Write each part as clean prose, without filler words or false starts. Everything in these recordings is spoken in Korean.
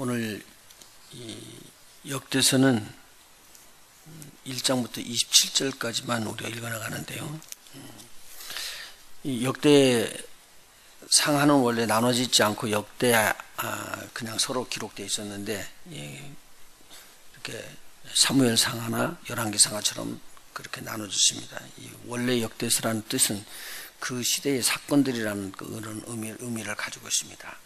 오늘 이 역대서는 1장부터 27절까지만 우리가 읽어나가는데요. 이 역대상하는 원래 나눠져 있지 않고 역대 그냥 서로 기록되어 있었는데 이렇게 사무엘상하나 열왕기상하처럼 그렇게 나눠졌습니다. 이 원래 역대서라는 뜻은 그 시대의 사건들이라는 그런 의미를 가지고 있습니다.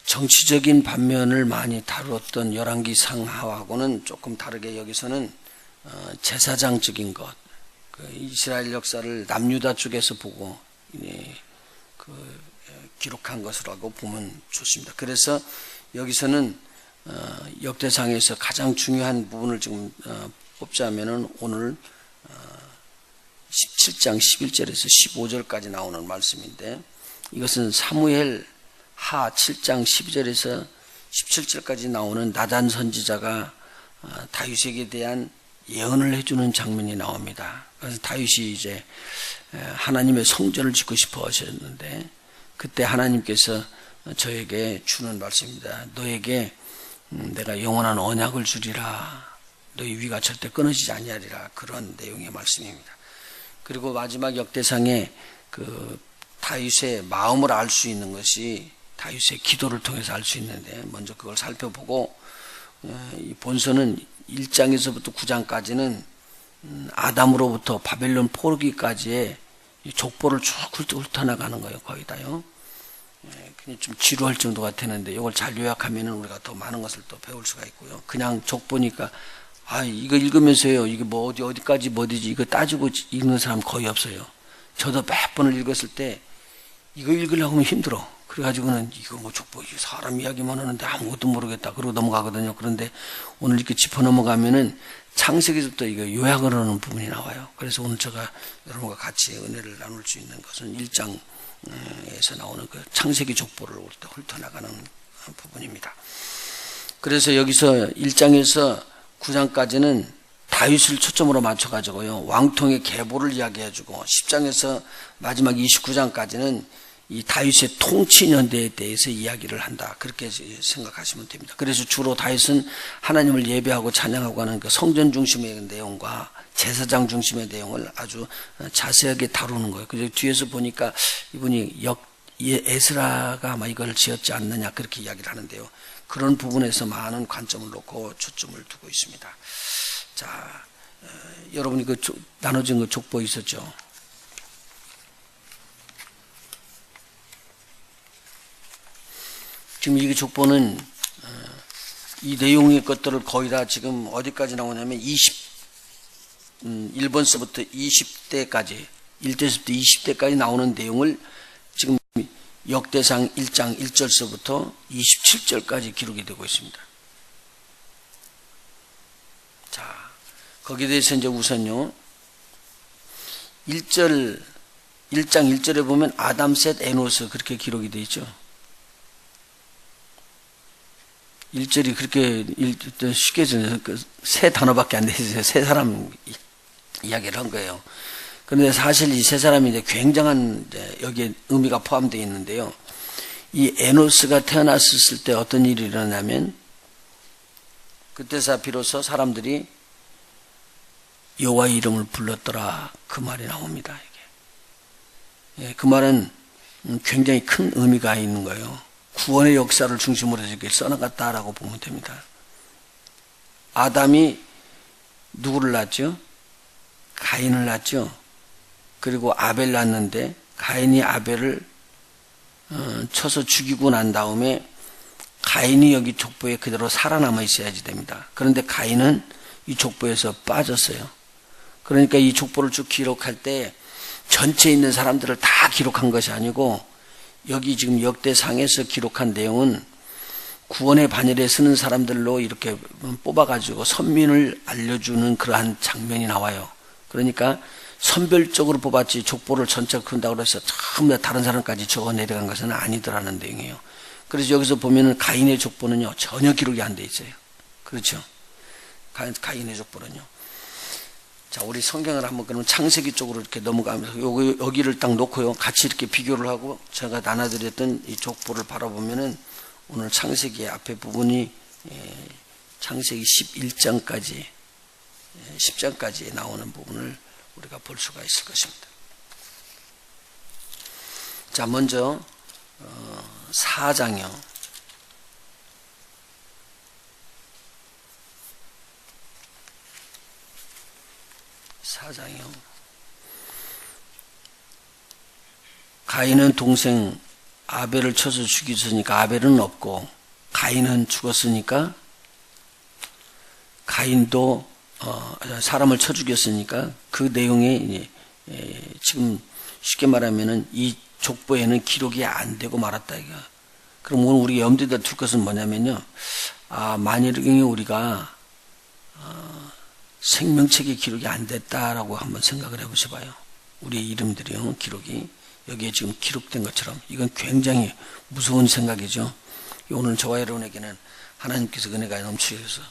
정치적인 반면을 많이 다루었던 열왕기상하하고는 조금 다르게 여기서는 제사장적인 것, 그 이스라엘 역사를 남유다 쪽에서 보고 기록한 것이라고 보면 좋습니다. 그래서 여기서는 역대상에서 가장 중요한 부분을 지금 뽑자면은 오늘 17장 11절에서 15절까지 나오는 말씀인데, 이것은 사무엘 하 7장 12절에서 17절까지 나오는 나단 선지자가 다윗에게 대한 예언을 해주는 장면이 나옵니다. 그래서 다윗이 이제 하나님의 성전을 짓고 싶어 하셨는데, 그때 하나님께서 저에게 주는 말씀입니다. 너에게 내가 영원한 언약을 주리라. 너희 위가 절대 끊어지지 아니하리라. 그런 내용의 말씀입니다. 그리고 마지막 역대상에 그 다윗의 마음을 알 수 있는 것이 다윗의 기도를 통해서 알 수 있는데, 먼저 그걸 살펴보고, 이 본서는 1장에서부터 9장까지는 아담으로부터 바벨론 포르기까지의 족보를 쭉 훑어나가는 거예요. 거의 다요. 그냥 좀 지루할 정도가 되는데, 이걸 잘 요약하면 우리가 더 많은 것을 또 배울 수가 있고요. 그냥 족보니까 이거 읽으면서요, 이게 뭐 어디까지 뭐지 이거 따지고 읽는 사람 거의 없어요. 저도 몇 번을 읽었을 때 이거 읽으려고 하면 힘들어. 그래가지고는 이거 뭐 족보, 사람 이야기만 하는데 아무것도 모르겠다 그러고 넘어가거든요. 그런데 오늘 이렇게 짚어 넘어가면은 창세기부터 이거 요약을 하는 부분이 나와요. 그래서 오늘 제가 여러분과 같이 은혜를 나눌 수 있는 것은 1장에서 나오는 그 창세기 족보를 훑어나가는 부분입니다. 그래서 여기서 1장에서 9장까지는 다윗을 초점으로 맞춰가지고요, 왕통의 계보를 이야기해주고, 10장에서 마지막 29장까지는 이 다윗의 통치 연대에 대해서 이야기를 한다. 그렇게 생각하시면 됩니다. 그래서 주로 다윗은 하나님을 예배하고 찬양하고 하는 그 성전 중심의 내용과 제사장 중심의 내용을 아주 자세하게 다루는 거예요. 그래서 뒤에서 보니까 이분이 에스라가 아마 이걸 지었지 않느냐 그렇게 이야기를 하는데요. 그런 부분에서 많은 관점을 놓고 초점을 두고 있습니다. 자, 여러분이 그 나눠진 그 족보 있었죠? 지금 이 족보는 이 내용의 것들을 거의 다 지금 어디까지 나오냐면 1번서부터 20대까지 1대서부터 20대까지 나오는 내용을 지금 역대상 1장 1절서부터 27절까지 기록이 되고 있습니다. 자, 거기에 대해서 이제 우선요, 1장 1절에 보면 아담, 셋, 에노스 그렇게 기록이 되어 있죠. 1절이 그렇게 쉽게 세 단어밖에 안 되어서 세 사람 이야기를 한 거예요. 그런데 사실 이 세 사람이 이제 굉장한 여기에 의미가 포함되어 있는데요. 이 에노스가 태어났을 때 어떤 일이 일어나냐면, 그때서 비로소 사람들이 여호와의 이름을 불렀더라 그 말이 나옵니다. 이게. 그 말은 굉장히 큰 의미가 있는 거예요. 구원의 역사를 중심으로 이렇게 써나갔다라고 보면 됩니다. 아담이 누구를 낳았죠? 가인을 낳았죠. 그리고 아벨 낳았는데 가인이 아벨을 쳐서 죽이고 난 다음에 가인이 여기 족보에 그대로 살아남아 있어야지 됩니다. 그런데 가인은 이 족보에서 빠졌어요. 그러니까 이 족보를 쭉 기록할 때 전체에 있는 사람들을 다 기록한 것이 아니고, 여기 지금 역대상에서 기록한 내용은 구원의 반열에 서는 사람들로 이렇게 뽑아가지고 선민을 알려주는 그러한 장면이 나와요. 그러니까 선별적으로 뽑았지 족보를 전체로 큰다고 해서 전부 다 다른 사람까지 적어 내려간 것은 아니더라는 내용이에요. 그래서 여기서 보면은 가인의 족보는요, 전혀 기록이 안 돼 있어요. 그렇죠? 가인의 족보는요. 자, 우리 성경을 한번 그러면 창세기 쪽으로 이렇게 넘어가면서 여기를 딱 놓고요, 같이 이렇게 비교를 하고 제가 나눠드렸던 이 족보를 바라보면은 오늘 창세기 앞에 부분이 창세기 11장까지 10장까지 나오는 부분을 우리가 볼 수가 있을 것입니다. 자, 먼저 4장이요. 4장이요. 가인은 동생 아벨을 쳐서 죽였으니까 아벨은 없고, 가인은 죽었으니까 가인도 사람을 쳐 죽였으니까 그 내용에 지금 쉽게 말하면은 이 족보에는 기록이 안 되고 말았다 이거. 그럼 오늘 우리 염두에 둘 것은 뭐냐면요. 만일경에 우리가 생명책에 기록이 안 됐다라고 한번 생각을 해보셔봐요. 우리의 이름들이요, 기록이 여기에 지금 기록된 것처럼 이건 굉장히 무서운 생각이죠. 오늘 저와 여러분에게는 하나님께서 은혜가 넘치셔서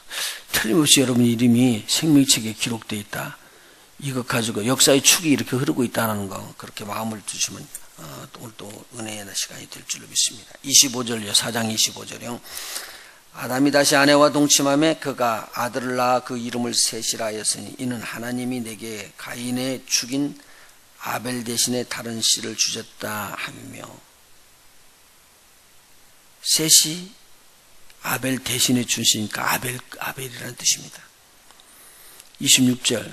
틀림없이 여러분 이름이 생명책에 기록되어 있다. 이것 가지고 역사의 축이 이렇게 흐르고 있다는 거, 그렇게 마음을 두시면 오늘 또 은혜의 시간이 될 줄로 믿습니다. 25절요, 4장 25절이요. 아담이 다시 아내와 동침하며 그가 아들을 낳아 그 이름을 셋이라 하였으니 이는 하나님이 내게 가인의 죽인 아벨 대신에 다른 씨를 주셨다 하며. 셋이 아벨 대신에 주시니까 아벨이라는 뜻입니다. 26절.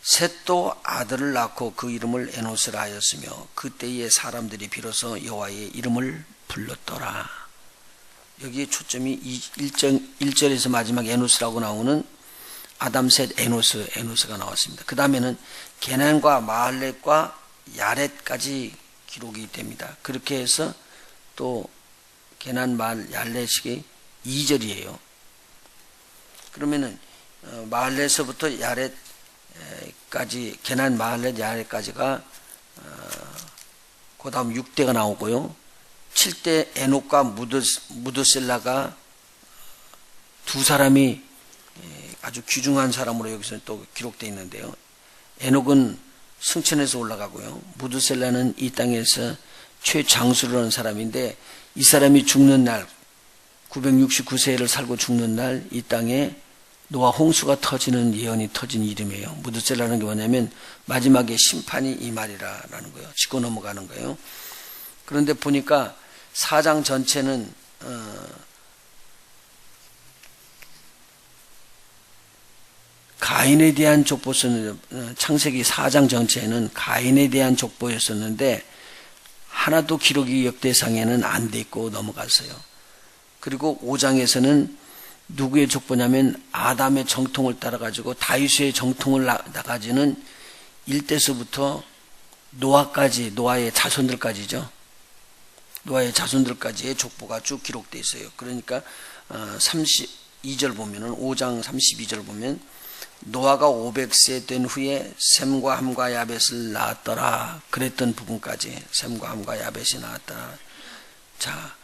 셋도 아들을 낳고 그 이름을 에노스라 하였으며 그때의 사람들이 비로소 여호와의 이름을 불렀더라. 여기에 초점이 1절에서 마지막 에노스라고 나오는 아담 셋 에노스가 나왔습니다. 그 다음에는 게난과 마할렛과 야렛까지 기록이 됩니다. 그렇게 해서 또 게난, 마할, 야렛이 2절이에요. 그러면은 마할렛서부터 야렛까지, 게난, 마할렛, 야렛까지가 그 다음 6대가 나오고요. 7대 에녹과 무드셀라가 두 사람이 아주 귀중한 사람으로 여기서 또 기록되어 있는데요. 에녹은 승천해서 올라가고요. 무드셀라는 이 땅에서 최장수를 하는 사람인데 이 사람이 죽는 날 969세를 살고 죽는 날 이 땅에 노아 홍수가 터지는 예언이 터진 이름이에요. 무드셀라는 게 뭐냐면 마지막에 심판이 이 말이라는 거예요. 짚고 넘어가는 거예요. 그런데 보니까 4장 전체는 가인에 대한 족보였는데, 창세기 4장 전체는 가인에 대한 족보였었는데 하나도 기록이 역대상에는 안 돼 있고 넘어갔어요. 그리고 5장에서는 누구의 족보냐면 아담의 정통을 따라 가지고 다윗의 정통을 나가지는 1대서부터 노아까지, 노아의 자손들까지죠. 노아의 자손들까지의 족보가 쭉 기록되어 있어요. 그러니까 32절 보면은 5장 32절 보면 노아가 500세 된 후에 셈과 함과 야벳을 낳았더라. 그랬던 부분까지 셈과 함과 야벳이 낳았더라. 자,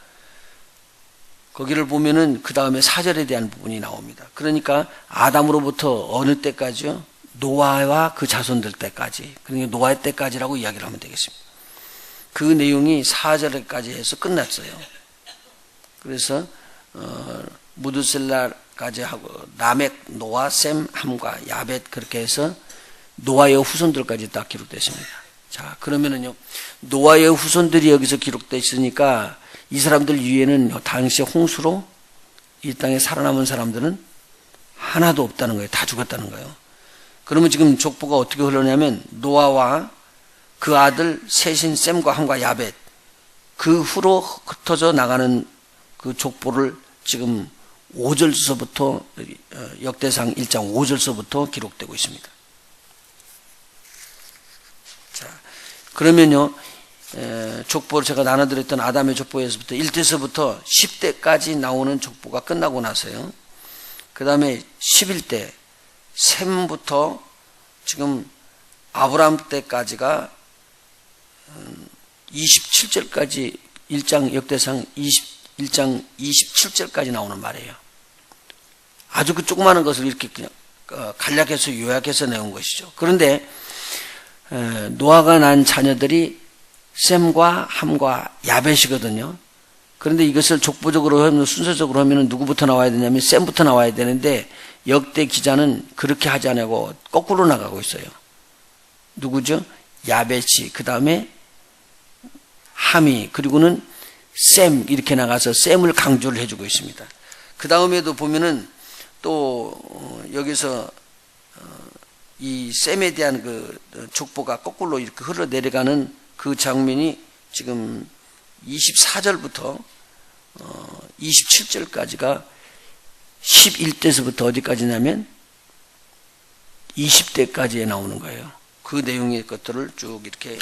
거기를 보면은 그 다음에 4절에 대한 부분이 나옵니다. 그러니까 아담으로부터 어느 때까지요? 노아와 그 자손들 때까지. 그러니까 노아의 때까지라고 이야기를 하면 되겠습니다. 그 내용이 4절까지 해서 끝났어요. 그래서 무드셀라까지 하고 라멕, 노아, 셈, 함과 야벳 그렇게 해서 노아의 후손들까지 딱 기록됐습니다. 자, 그러면은요, 노아의 후손들이 여기서 기록되어 있으니까 이 사람들 위에는 당시 홍수로 이 땅에 살아남은 사람들은 하나도 없다는 거예요. 다 죽었다는 거예요. 그러면 지금 족보가 어떻게 흘러냐면 노아와 그 아들 셋인 셈과 함과 야벳, 그 후로 흩어져 나가는 그 족보를 지금 5절서부터 역대상 1장 5절서부터 기록되고 있습니다. 자, 그러면요, 족보를 제가 나눠드렸던 아담의 족보에서부터 1대서부터 10대까지 나오는 족보가 끝나고 나서요. 그 다음에 11대 셈부터 지금 아브라함 때까지가 27절까지 1장 역대상 1장 27절까지 나오는 말이에요. 아주 그 조그마한 것을 이렇게 그냥 간략해서 요약해서 내온 것이죠. 그런데 노아가 난 자녀들이 셈과 함과 야벳이거든요. 그런데 이것을 족보적으로 하면, 순서적으로 하면 누구부터 나와야 되냐면 셈부터 나와야 되는데, 역대 기자는 그렇게 하지 않고 거꾸로 나가고 있어요. 누구죠? 야벳이, 그 다음에 함이, 그리고는 셈, 이렇게 나가서 셈을 강조를 해주고 있습니다. 그 다음에도 보면은 또 여기서 이 셈에 대한 그 족보가 거꾸로 이렇게 흘러내려가는 그 장면이 지금 24절부터 27절까지가 11대에서부터 어디까지냐면 20대까지에 나오는 거예요. 그 내용의 것들을 쭉 이렇게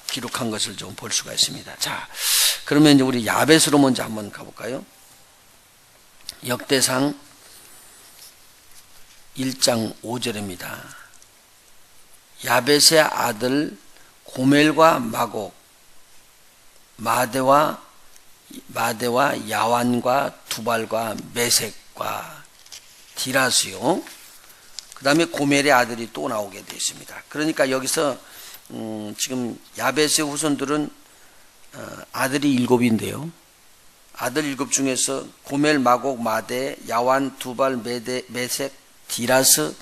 기록한 것을 좀 볼 수가 있습니다. 자, 그러면 이제 우리 야벳으로 먼저 한번 가볼까요? 역대상 1장 5절입니다. 야벳의 아들 고멜과 마곡, 마대와 야완과 두발과 메색과 디라스요. 그 다음에 고멜의 아들이 또 나오게 되어 있습니다. 그러니까 여기서 지금 야벳의 후손들은 아들이 7인데요. 아들 7 중에서 고멜, 마곡, 마대, 야완, 두발, 메색, 디라스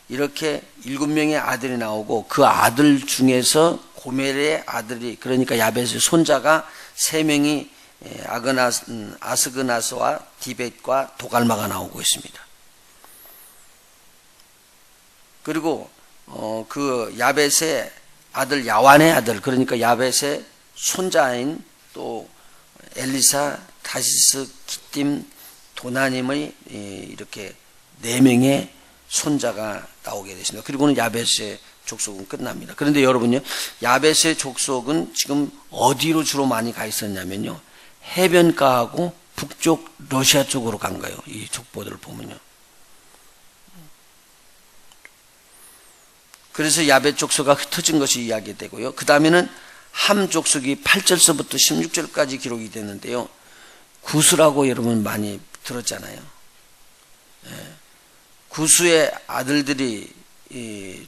이렇게 7명의 아들이 나오고 그 아들 중에서 고멜의 아들이, 그러니까 야벳의 손자가 3명이 아스그나스와 디벳과 도갈마가 나오고 있습니다. 그리고 그 야벳의 아들 야완의 아들, 그러니까 야벳의 손자인 또 엘리사, 다시스, 기띔, 도나님의 이렇게 4명의 손자가 나오게 되십니다. 그리고는 야벳의 족속은 끝납니다. 그런데 여러분요, 야벳의 족속은 지금 어디로 주로 많이 가 있었냐면요, 해변가하고 북쪽 러시아 쪽으로 간 거예요. 이 족보들을 보면요. 그래서 야벳 족속가 흩어진 것이 이야기되고요. 그 다음에는 함 족속이 8절서부터 16절까지 기록이 되는데요. 구스라고 여러분 많이 들었잖아요. 구스의 아들들이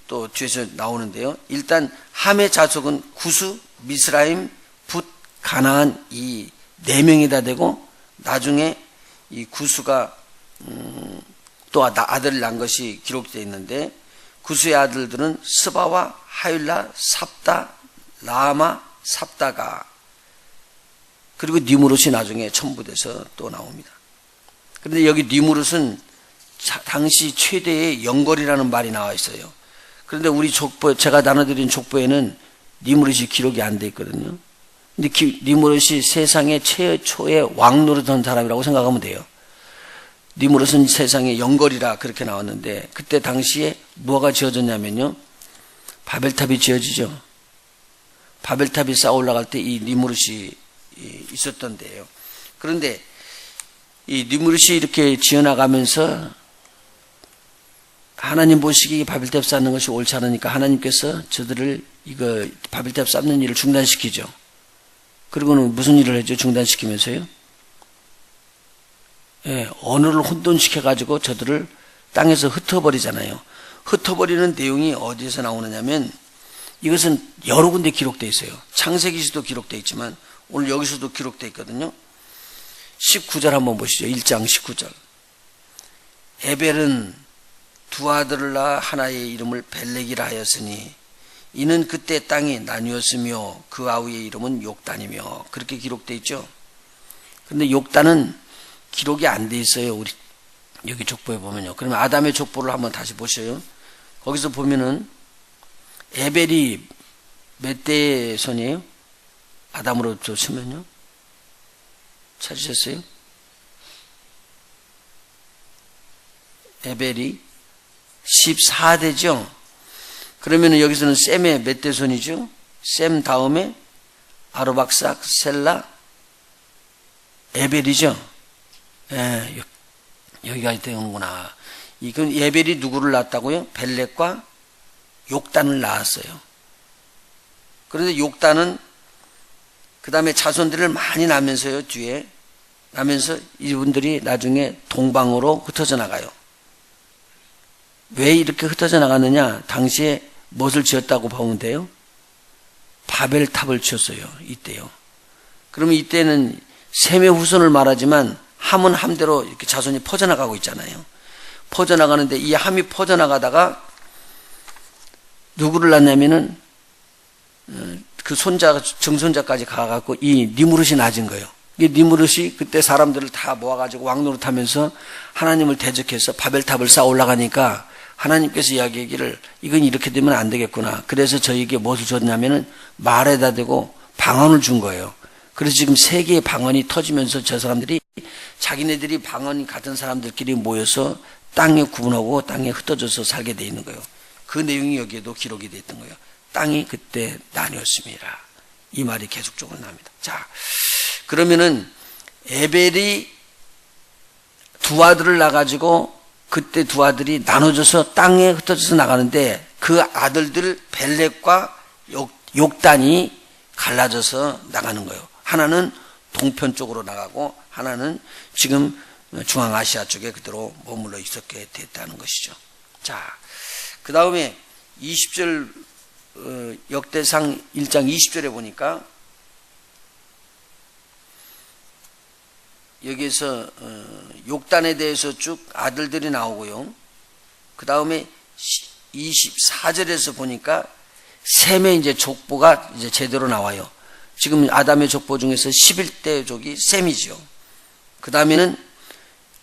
또 뒤에서 나오는데요. 일단 함의 자손은 구스, 미스라임, 붓, 가나안 이 4명이 다 되고, 나중에 이 구스가 또 아들을 낳은 것이 기록되어 있는데, 구스의 아들들은 스바와 하율라, 삽다, 라마, 삽다가, 그리고 니무롯이 나중에 첨부돼서 또 나옵니다. 그런데 여기 니무롯은 당시 최대의 영걸이라는 말이 나와 있어요. 그런데 우리 족보, 제가 나눠드린 족보에는 니무롯이 기록이 안 돼 있거든요. 근데 니무롯이 세상의 최초의 왕 노릇한 사람이라고 생각하면 돼요. 니무롯은 세상의 영걸이라 그렇게 나왔는데, 그때 당시에 뭐가 지어졌냐면요, 바벨탑이 지어지죠. 바벨탑이 쌓아 올라갈 때 이 니무롯이 있었던 데예요. 그런데 이 니무롯이 이렇게 지어나가면서 하나님 보시기에 바벨탑 쌓는 것이 옳지 않으니까 하나님께서 저들을 이거 바벨탑 쌓는 일을 중단시키죠. 그리고는 무슨 일을 했죠? 중단시키면서요, 언어를 혼돈시켜가지고 저들을 땅에서 흩어버리잖아요. 흩어버리는 내용이 어디에서 나오느냐면, 이것은 여러 군데 기록되어 있어요. 창세기시도 기록되어 있지만 오늘 여기서도 기록되어 있거든요. 19절 한번 보시죠. 1장 19절. 에벨은 두 아들을 낳아 하나의 이름을 벨렉이라 하였으니 이는 그때 땅이 나뉘었으며 그 아우의 이름은 욕단이며, 그렇게 기록되어 있죠. 그런데 욕단은 기록이 안 돼 있어요. 우리 여기 족보에 보면요. 그러면 아담의 족보를 한번 다시 보셔요. 거기서 보면은 에벨이 몇 대의 손이에요? 아담으로부터 치면요. 찾으셨어요? 에벨이 14대죠. 그러면 여기서는 셈의 몇 대 손이죠? 셈 다음에 아르박삭, 셀라, 에벨이죠. 여기가 되는구나. 이건 에벨이 누구를 낳았다고요? 벨렉과 욕단을 낳았어요. 그런데 욕단은 그 다음에 자손들을 많이 낳으면서요, 뒤에 나면서 이분들이 나중에 동방으로 흩어져 나가요. 왜 이렇게 흩어져 나갔느냐? 당시에 무엇을 지었다고 보면 돼요? 바벨탑을 지었어요. 이때요. 그러면 이때는 셈의 후손을 말하지만 함은 함대로 이렇게 자손이 퍼져나가고 있잖아요. 퍼져나가는데 이 함이 퍼져나가다가 누구를 낳냐면은 그 손자, 정손자까지 가갖고 이 니무롯이 낳은 거예요. 이 니무롯이 그때 사람들을 다 모아가지고 왕노릇하면서 하나님을 대적해서 바벨탑을 쌓아 올라가니까 하나님께서 이야기하기를 이건 이렇게 되면 안 되겠구나. 그래서 저에게 무엇을 줬냐면은 말에다 대고 방언을 준 거예요. 그래서 지금 세계의 방언이 터지면서 저 사람들이 자기네들이 방언 같은 사람들끼리 모여서 땅에 구분하고 땅에 흩어져서 살게 돼 있는 거예요. 그 내용이 여기에도 기록이 돼 있던 거예요. 땅이 그때 나뉘었습니다. 이 말이 계속적으로 나옵니다. 자, 그러면은 에벨이 두 아들을 낳아가지고 그때 두 아들이 나눠져서 땅에 흩어져서 나가는데 그 아들들 벨렉과 욕단이 갈라져서 나가는 거예요. 하나는 동편 쪽으로 나가고 하나는 지금 중앙아시아 쪽에 그대로 머물러 있었게 됐다는 것이죠. 자, 그 다음에 20절 역대상 1장 20절에 보니까 여기에서 욕단에 대해서 쭉 아들들이 나오고요. 그 다음에 24절에서 보니까 셈의 이제 족보가 이제 제대로 나와요. 지금 아담의 족보 중에서 11대 족이 셈이지요. 그 다음에는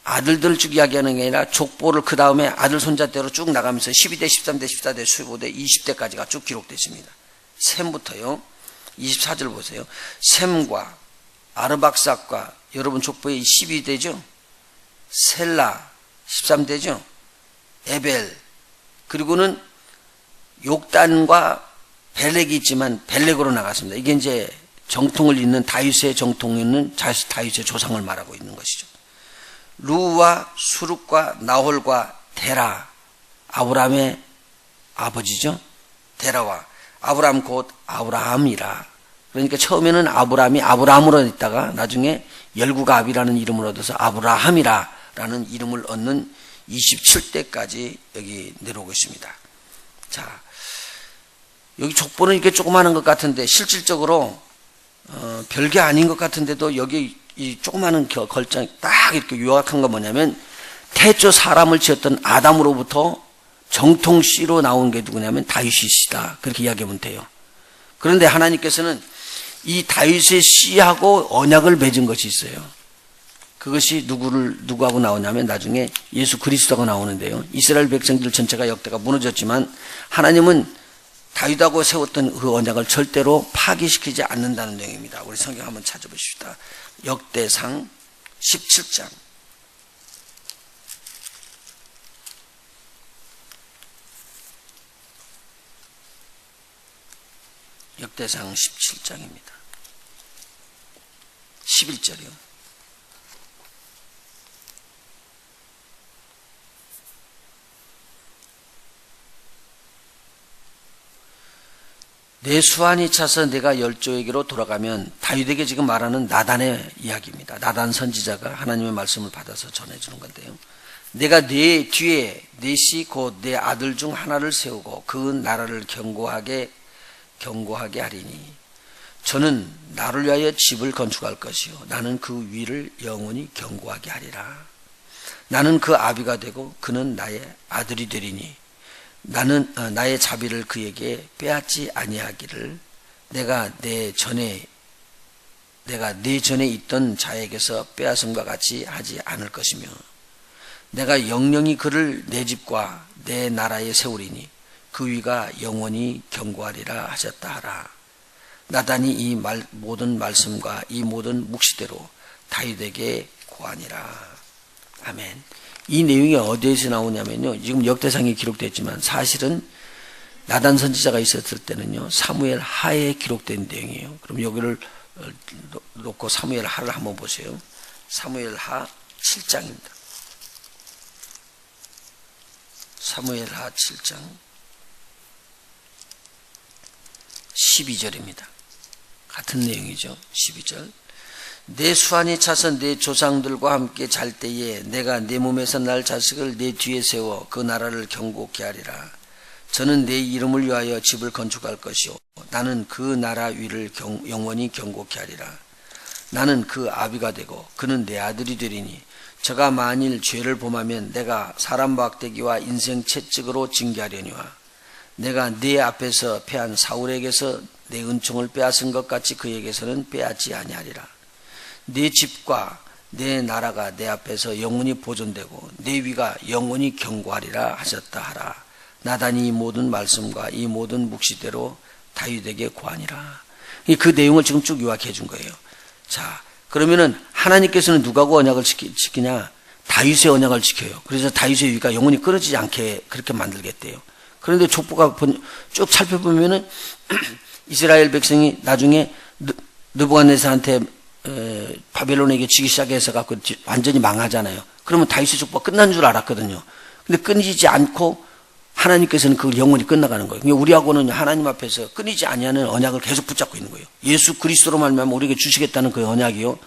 아들들을 쭉 이야기하는 게 아니라 족보를 그 다음에 아들 손자대로 쭉 나가면서 12대, 13대, 14대, 15대, 20대까지가 쭉 기록됐습니다. 셈부터요. 24절 보세요. 셈과 아르박삭과 여러분 족보에 12대죠. 셀라 13대죠. 에벨 그리고는 욕단과 벨렉이 있지만 벨렉으로 나갔습니다. 이게 이제 정통을 잇는 다윗의 정통을 잇는 다윗의 조상을 말하고 있는 것이죠. 루와 수룩과 나홀과 데라 아브라함의 아버지죠. 데라와 아브라함 곧 아브라함이라. 그러니까 처음에는 아브라함이 아브라함으로 있다가 나중에 열국가 압이라는 이름을 얻어서 아브라함이라는 이름을 얻는 27대까지 여기 내려오고 있습니다. 자, 여기 족보는 이렇게 조그마한 것 같은데 실질적으로 별게 아닌 것 같은데도 여기 이 조그마한 걸장 딱 이렇게 요약한 건 뭐냐면 태초 사람을 지었던 아담으로부터 정통씨로 나온 게 누구냐면 다윗이시다. 그렇게 이야기하면 돼요. 그런데 하나님께서는 이 다윗의 씨하고 언약을 맺은 것이 있어요. 그것이 누구하고 나오냐면 나중에 예수 그리스도가 나오는데요. 이스라엘 백성들 전체가 역대가 무너졌지만 하나님은 다윗하고 세웠던 그 언약을 절대로 파기시키지 않는다는 내용입니다. 우리 성경 한번 찾아보십시다. 역대상 17장. 역대상 17장입니다. 11절이요. 내 수완이 차서 내가 열조에게로 돌아가면 다윗에게 지금 말하는 나단의 이야기입니다. 나단 선지자가 하나님의 말씀을 받아서 전해주는 건데요. 내가 내 뒤에 넷이 곧 내 아들 중 하나를 세우고 그 나라를 견고하게 하리니 저는 나를 위하여 집을 건축할 것이요 나는 그 위를 영원히 견고하게 하리라. 나는 그 아비가 되고 그는 나의 아들이 되리니 나는 나의 자비를 그에게 빼앗지 아니하기를 내가 내 전에 있던 자에게서 빼앗음과 같이 하지 않을 것이며 내가 영영히 그를 내 집과 내 나라에 세우리니 그 위가 영원히 견고하리라 하셨다 하라. 나단이 이 모든 말씀과 이 모든 묵시대로 다윗에게 고하니라. 아멘. 이 내용이 어디에서 나오냐면요. 지금 역대상에 기록됐지만 사실은 나단 선지자가 있었을 때는요. 사무엘 하에 기록된 내용이에요. 그럼 여기를 놓고 사무엘 하를 한번 보세요. 사무엘 하 7장입니다. 사무엘 하 7장 12절입니다. 같은 내용이죠. 12절. 내 수완이 차서 내 조상들과 함께 잘 때에 내가 내 몸에서 날 자식을 내 뒤에 세워 그 나라를 견고케 하리라. 저는 내 이름을 위하여 집을 건축할 것이요 나는 그 나라 위를 영원히 견고케 하리라. 나는 그 아비가 되고 그는 내 아들이 되리니 저가 만일 죄를 범하면 내가 사람 박대기와 인생 채찍으로 징계하려니와 내가 네 앞에서 패한 사울에게서 내 은총을 빼앗은 것 같이 그에게서는 빼앗지 아니하리라. 네 집과 내 나라가 내 앞에서 영원히 보존되고 내 위가 영원히 경고하리라 하셨다 하라. 나단이 이 모든 말씀과 이 모든 묵시대로 다윗에게 고하니라. 그 내용을 지금 쭉 요약해 준 거예요. 자, 그러면은 하나님께서는 누가하고 언약을 지키냐? 다윗의 언약을 지켜요. 그래서 다윗의 위가 영원히 끊어지지 않게 그렇게 만들겠대요. 그런데 족보가 쭉 살펴보면은 이스라엘 백성이 나중에 느부갓네살한테 바벨론에게 지기 시작해서 갖고 완전히 망하잖아요. 그러면 다윗의 족보가 끝난 줄 알았거든요. 근데 끊이지 않고 하나님께서는 그걸 영원히 끝나가는 거예요. 우리하고는 하나님 앞에서 끊이지 아니하는 언약을 계속 붙잡고 있는 거예요. 예수 그리스도로 말미암아 우리에게 주시겠다는 그 언약이요.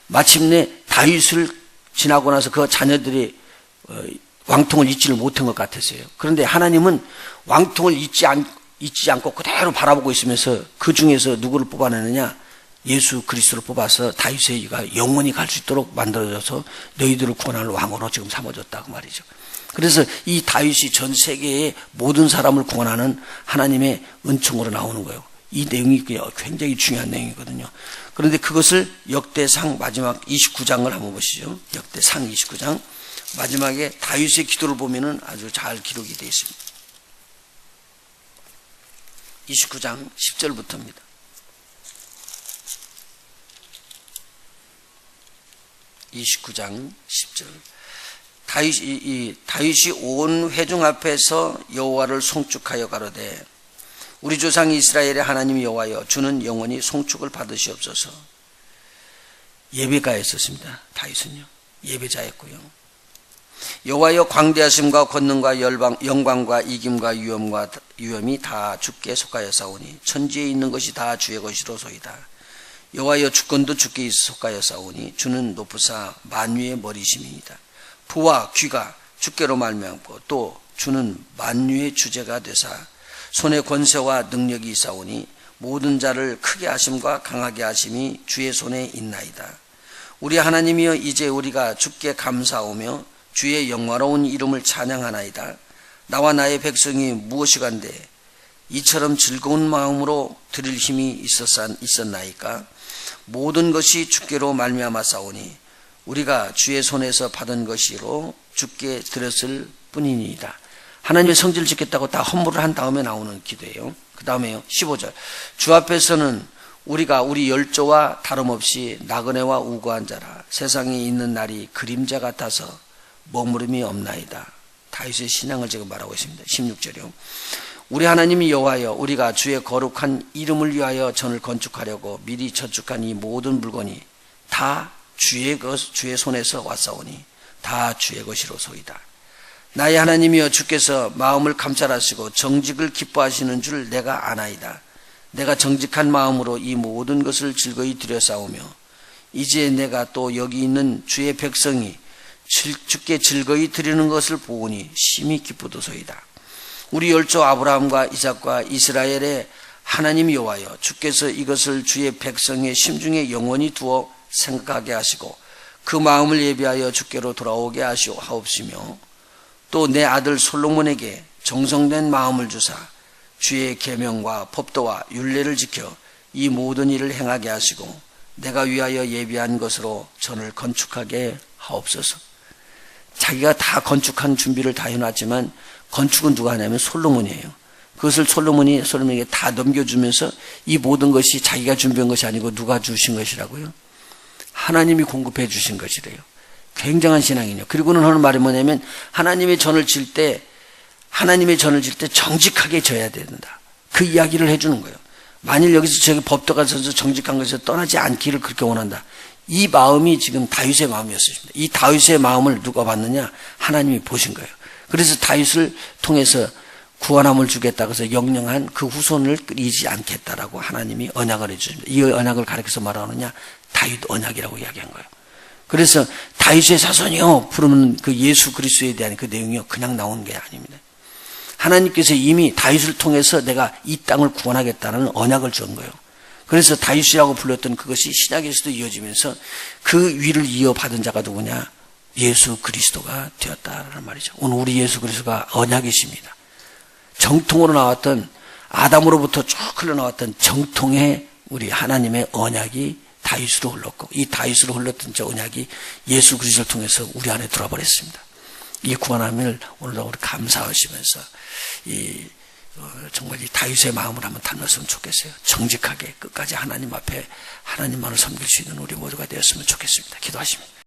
마침내 다윗을 지나고 나서 그 자녀들이 왕통을 잊지를 못한 것 같았어요. 그런데 하나님은 왕통을 잊지 않고 그대로 바라보고 있으면서 그 중에서 누구를 뽑아내느냐? 예수 그리스도를 뽑아서 다윗의 위가 영원히 갈 수 있도록 만들어져서 너희들을 구원할 왕으로 지금 삼아줬다고 말이죠. 그래서 이 다윗이 전 세계의 모든 사람을 구원하는 하나님의 은총으로 나오는 거예요. 이 내용이 굉장히 중요한 내용이거든요. 그런데 그것을 역대상 마지막 29장을 한번 보시죠. 역대상 29장 마지막에 다윗의 기도를 보면은 아주 잘 기록이 되어 있습니다. 29장 10절부터입니다. 29장 10절. 다윗이 온 회중 앞에서 여호와를 송축하여 가로되 우리 조상 이스라엘의 하나님 여호와여 주는 영원히 송축을 받으시옵소서. 예배가였었습니다. 다윗은요. 예배자였고요. 여호와여 광대하심과 권능과 영광과 이김과 위엄이 다 주께 속하여사오니 천지에 있는 것이 다 주의 것이로소이다. 여호와여 주권도 주께 속하여사오니 주는 높으사 만유의 머리심이니이다. 부와 귀가 주께로 말미암고 또 주는 만유의 주제가 되사 손에 권세와 능력이 있사오니 모든 자를 크게 하심과 강하게 하심이 주의 손에 있나이다. 우리 하나님이여 이제 우리가 주께 감사하오며 주의 영화로운 이름을 찬양하나이다. 나와 나의 백성이 무엇이간데 이처럼 즐거운 마음으로 드릴 힘이 있었나이까. 모든 것이 주께로 말미암았사오니 우리가 주의 손에서 받은 것이로 주께 드렸을 뿐이니이다. 하나님의 성질을 짓겠다고 다 헌물을 한 다음에 나오는 기도예요. 그 다음에요. 15절. 주 앞에서는 우리가 우리 열조와 다름없이 나그네와 우고한 자라. 세상에 있는 날이 그림자 같아서 머무름이 없나이다. 다윗의 신앙을 지금 말하고 있습니다. 16절이요. 우리 하나님이 여호와여 우리가 주의 거룩한 이름을 위하여 전을 건축하려고 미리 저축한 이 모든 물건이 다 주의 손에서 왔사오니 다 주의 것이로소이다. 나의 하나님이여 주께서 마음을 감찰하시고 정직을 기뻐하시는 줄 내가 아나이다. 내가 정직한 마음으로 이 모든 것을 즐거이 드려싸우며 이제 내가 또 여기 있는 주의 백성이 주께 즐거이 드리는 것을 보오니 심히 기쁘도소이다. 우리 열조 아브라함과 이삭과 이스라엘의 하나님 여호와여 주께서 이것을 주의 백성의 심중에 영원히 두어 생각하게 하시고 그 마음을 예비하여 주께로 돌아오게 하옵시며 또 내 아들 솔로몬에게 정성된 마음을 주사 주의 계명과 법도와 율례를 지켜 이 모든 일을 행하게 하시고 내가 위하여 예비한 것으로 전을 건축하게 하옵소서. 자기가 다 건축한 준비를 다 해놨지만 건축은 누가 하냐면 솔로몬이에요. 그것을 솔로몬에게 다 넘겨주면서 이 모든 것이 자기가 준비한 것이 아니고 누가 주신 것이라고요? 하나님이 공급해 주신 것이래요. 굉장한 신앙이요. 그리고는 하는 말이 뭐냐면 하나님의 전을 질 때 정직하게 져야 된다. 그 이야기를 해주는 거예요. 만일 여기서 저기 법도가 서서 정직한 것에서 떠나지 않기를 그렇게 원한다. 이 마음이 지금 다윗의 마음이었습니다. 이 다윗의 마음을 누가 봤느냐? 하나님이 보신 거예요. 그래서 다윗을 통해서 구원함을 주겠다고 해서 영영한 그 후손을 끊이지 않겠다라고 하나님이 언약을 해주십니다. 이 언약을 가리켜서 말하느냐? 다윗 언약이라고 이야기한 거예요. 그래서 다윗의 자손이요 부르는 그 예수 그리스도에 대한 그 내용이요 그냥 나온 게 아닙니다. 하나님께서 이미 다윗을 통해서 내가 이 땅을 구원하겠다는 언약을 준 거예요. 그래서 다윗이라고 불렀던 그것이 신약에서도 이어지면서 그 위를 이어받은 자가 누구냐? 예수 그리스도가 되었다라는 말이죠. 오늘 우리 예수 그리스도가 언약이십니다. 정통으로 나왔던 아담으로부터 쭉 흘러나왔던 정통의 우리 하나님의 언약이 다윗으로 흘렀고, 이 다윗으로 흘렀던 저 언약이 예수 그리스도를 통해서 우리 안에 들어와 버렸습니다. 이 구원함을 오늘도 우리 감사하시면서 정말 이 다윗의 마음을 한번 닮았으면 좋겠어요. 정직하게 끝까지 하나님 앞에 하나님만을 섬길 수 있는 우리 모두가 되었으면 좋겠습니다. 기도하십니다.